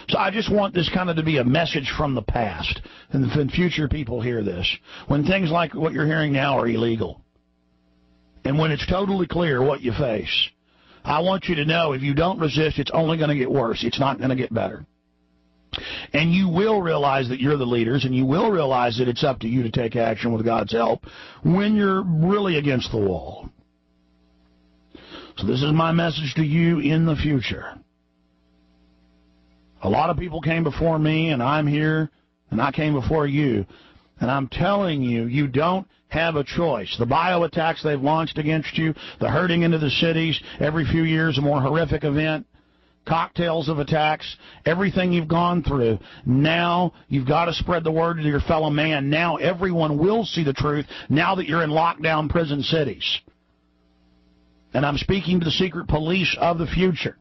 So I just want this kind of to be a message from the past, and when future people hear this, when things like what you're hearing now are illegal, and when it's totally clear what you face, I want you to know if you don't resist, it's only going to get worse. It's not going to get better. And you will realize that you're the leaders, and you will realize that it's up to you to take action with God's help when you're really against the wall. So this is my message to you in the future. A lot of people came before me, and I'm here, and I came before you. And I'm telling you, you don't have a choice. The bio attacks they've launched against you, the herding into the cities, every few years a more horrific event, cocktails of attacks, everything you've gone through. Now you've got to spread the word to your fellow man. Now everyone will see the truth now that you're in lockdown prison cities. And I'm speaking to the secret police of the future.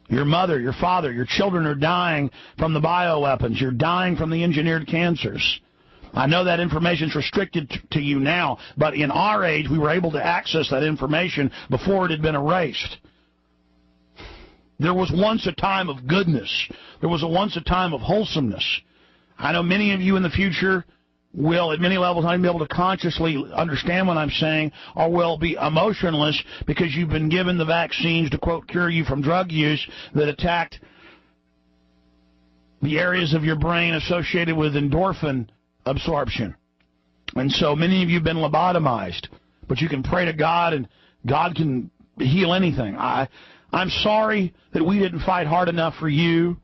Your mother, your father, your children are dying from the bioweapons. You're dying from the engineered cancers. I know that information is restricted to you now, but in our age, we were able to access that information before it had been erased. There was once a time of goodness. There was once a time of wholesomeness. I know many of you in the future will, at many levels, not even be able to consciously understand what I'm saying, or will be emotionless because you've been given the vaccines to, quote, cure you from drug use that attacked the areas of your brain associated with endorphin absorption. And so many of you have been lobotomized, but you can pray to God, and God can heal anything. I'm sorry that we didn't fight hard enough for you,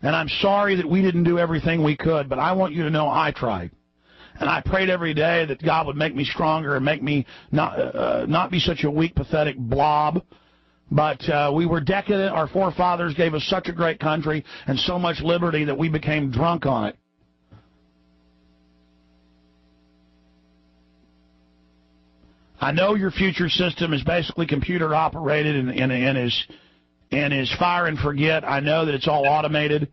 and I'm sorry that we didn't do everything we could, but I want you to know I tried. And I prayed every day that God would make me stronger and make me not be such a weak, pathetic blob. But we were decadent. Our forefathers gave us such a great country and so much liberty that we became drunk on it. I know your future system is basically computer operated and is fire and forget. I know that it's all automated,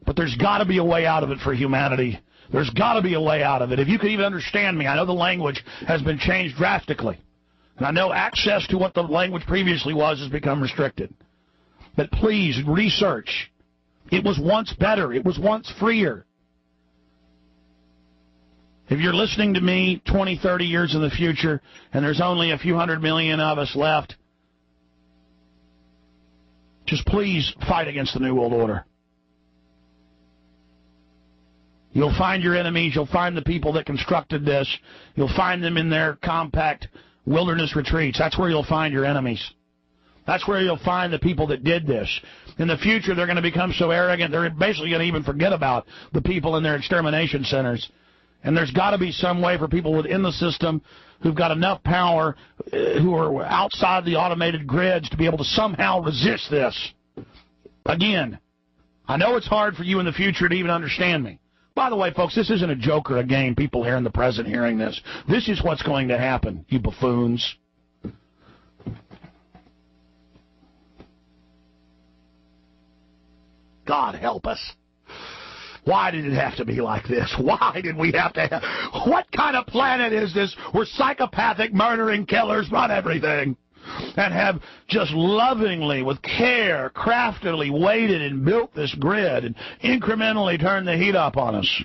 but there's got to be a way out of it for humanity. There's got to be a way out of it. If you could even understand me, I know the language has been changed drastically, and I know access to what the language previously was has become restricted. But please research. It was once better. It was once freer. If you're listening to me 20, 30 years in the future, and there's only a few 100 million of us left, just please fight against the New World Order. You'll find your enemies. You'll find the people that constructed this. You'll find them in their compact wilderness retreats. That's where you'll find your enemies. That's where you'll find the people that did this. In the future, they're going to become so arrogant, they're basically going to even forget about the people in their extermination centers. And there's got to be some way for people within the system who've got enough power, who are outside the automated grids, to be able to somehow resist this. Again, I know it's hard for you in the future to even understand me. By the way, folks, this isn't a joke or a game, people here in the present hearing this. This is what's going to happen, you buffoons. God help us. Why did it have to be like this? Why did we have to have... What kind of planet is this where psychopathic murdering killers run everything and have just lovingly, with care, craftily waited and built this grid and incrementally turned the heat up on us?